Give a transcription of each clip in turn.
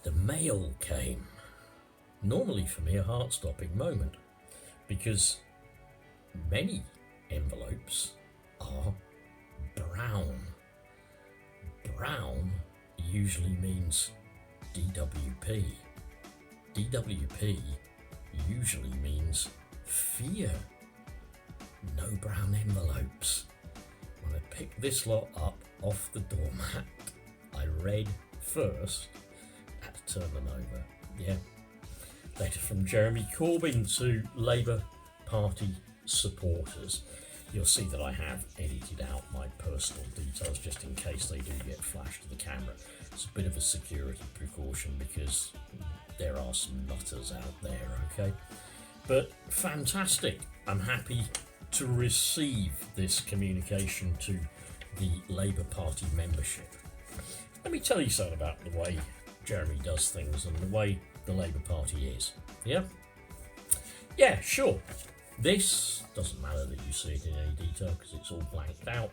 The mail came. Normally for me a heart-stopping moment, because many envelopes are brown. Brown usually means DWP. DWP usually means fear. No brown envelopes. When I picked this lot up off the doormat, I read first, had to turn them over. Yeah. Letter from Jeremy Corbyn to Labour Party supporters. You'll see that I have edited out my personal details just in case they do get flashed to the camera. It's a bit of a security precaution because there are some nutters out there, okay? But fantastic. I'm happy to receive this communication to the Labour Party membership. Let me tell you something about the way Jeremy does things and the way the Labour Party is. Yeah? Yeah, sure. This, doesn't matter that you see it in any detail because it's all blanked out,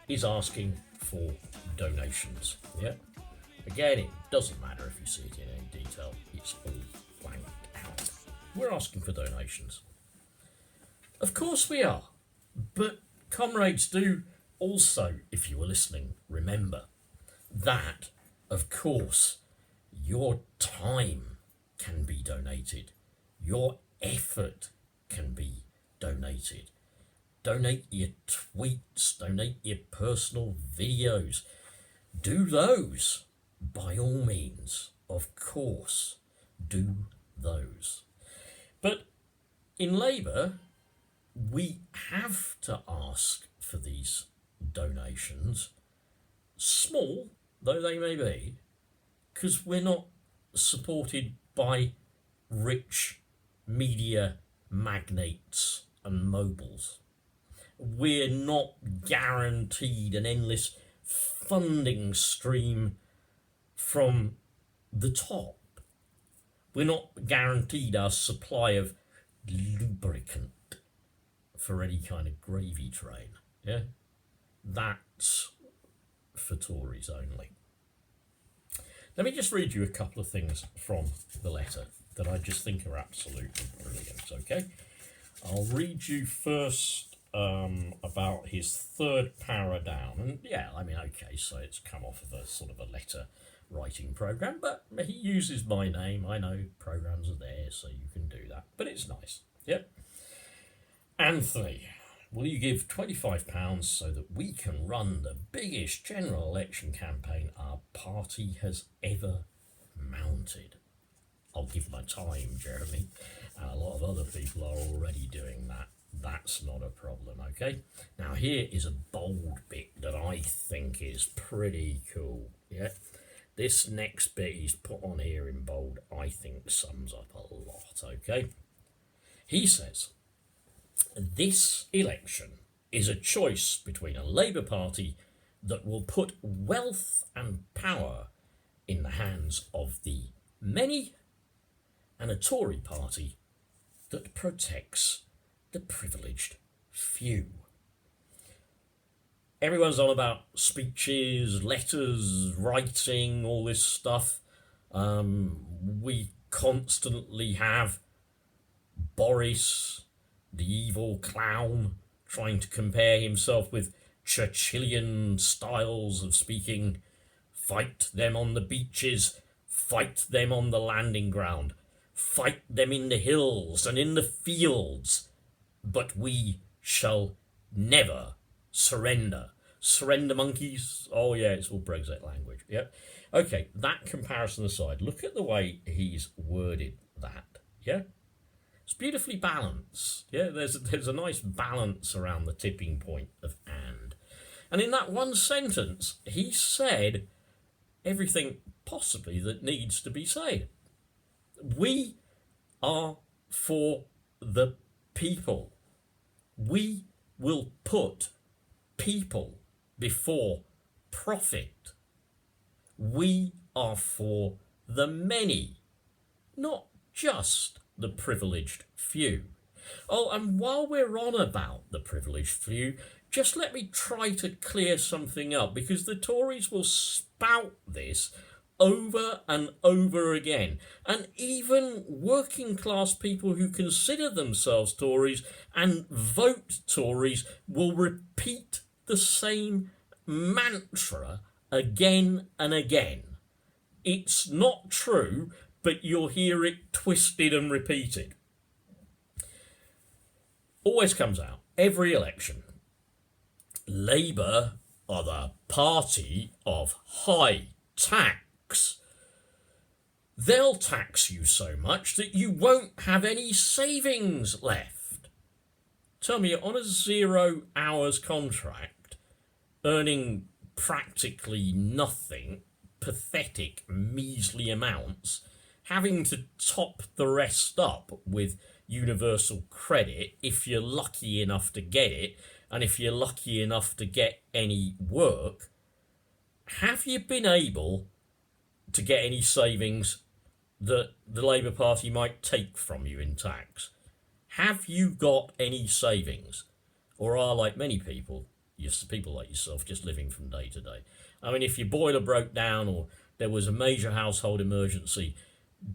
is asking for donations. Yeah? Again, it doesn't matter if you see it in any detail, it's all blanked out. We're asking for donations. Of course we are. But comrades, do also, if you were listening, remember that, of course, your time can be donated. Your effort can be donated. Donate your tweets, donate your personal videos. Do those, by all means, of course, do those. But in Labour, we have to ask for these donations, small though they may be, because we're not supported by rich media magnates and moguls. We're not guaranteed an endless funding stream from the top. We're not guaranteed our supply of lubricant for any kind of gravy train. Yeah? That's for Tories only. Let me just read you a couple of things from the letter that I just think are absolutely brilliant, okay? I'll read you first about his third para down. And yeah, I mean, okay, so it's come off of a sort of a letter writing program, but he uses my name. I know programs are there, so you can do that. But it's nice. Yep. Anthony, will you give £25 so that we can run the biggest general election campaign our party has ever mounted? I'll give my time, Jeremy, and a lot of other people are already doing that. That's not a problem, okay? Now here is a bold bit that I think is pretty cool, yeah? This next bit he's put on here in bold, I think sums up a lot, okay? He says, this election is a choice between a Labour Party that will put wealth and power in the hands of the many and a Tory party that protects the privileged few. Everyone's on about speeches, letters, writing, all this stuff. We constantly have Boris, the evil clown, trying to compare himself with Churchillian styles of speaking. Fight them on the beaches, fight them on the landing ground, fight them in the hills and in the fields, but we shall never surrender. Surrender monkeys? Oh yeah, it's all Brexit language. Yep. Okay, that comparison aside, look at the way he's worded that. Yeah? It's beautifully balanced. Yeah, there's a nice balance around the tipping point of and. And in that one sentence, he said everything possibly that needs to be said. We are for the people. We will put people before profit. We are for the many, not just the privileged few. Oh, and while we're on about the privileged few, just let me try to clear something up, because the Tories will spout this over and over again. And even working class people who consider themselves Tories and vote Tories will repeat the same mantra again and again. It's not true, but you'll hear it twisted and repeated. Always comes out, every election. Labour are the party of high tax. They'll tax you so much that you won't have any savings left. Tell me, on a 0 hours contract, earning practically nothing, pathetic, measly amounts, having to top the rest up with universal credit if you're lucky enough to get it, and if you're lucky enough to get any work, have you been able to get any savings that the Labour Party might take from you in tax? Have you got any savings? Or are, like many people, people like yourself, just living from day to day? I mean, if your boiler broke down or there was a major household emergency,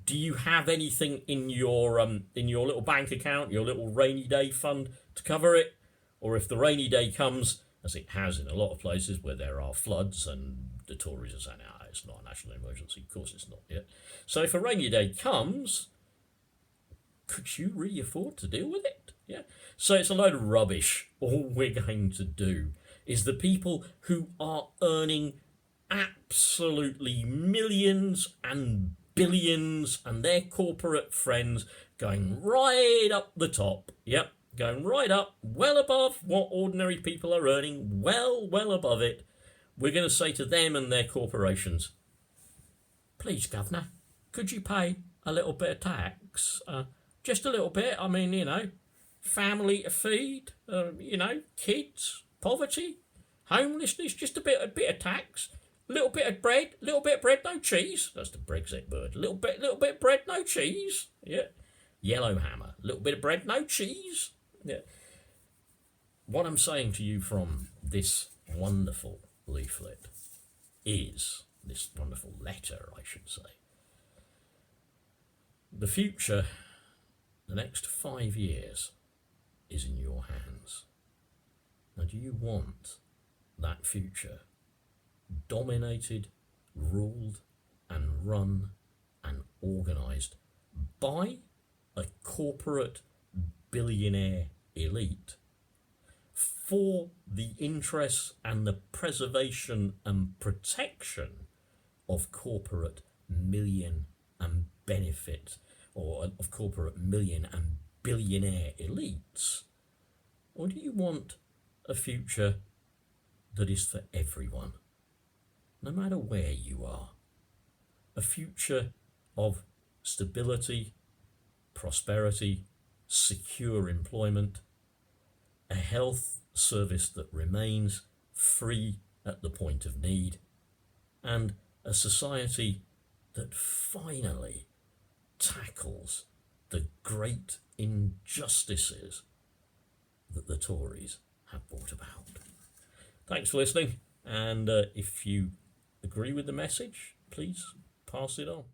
do you have anything in your little bank account, your little rainy day fund to cover it? Or if the rainy day comes, as it has in a lot of places where there are floods, and the Tories are saying, it's not a national emergency. Of course it's not yet. So if a rainy day comes, could you really afford to deal with it? Yeah. So it's a load of rubbish. All we're going to do is the people who are earning absolutely millions and billions and their corporate friends going right up the top. Yep. Going right up, well above what ordinary people are earning, well above it. We're going to say to them and their corporations, please, Governor, could you pay a little bit of tax? Just a little bit. I mean, family to feed, kids, poverty, homelessness, just a bit of tax. Little bit of bread, no cheese. That's the Brexit word. Little bit of bread, no cheese. Yeah. Yellowhammer. Little bit of bread, no cheese. Yeah. What I'm saying to you from this wonderful leaflet is, this wonderful letter, I should say, the future, the next 5 years, is in your hands. Now, do you want that future dominated, ruled, and run and organised by a corporate billionaire elite for the interests and the preservation and protection of corporate million and benefit, or of corporate million and billionaire elites? Or do you want a future that is for everyone, no matter where you are? A future of stability, prosperity, secure employment, a health service that remains free at the point of need, and a society that finally tackles the great injustices that the Tories have brought about. Thanks for listening, and if you agree with the message, please pass it on.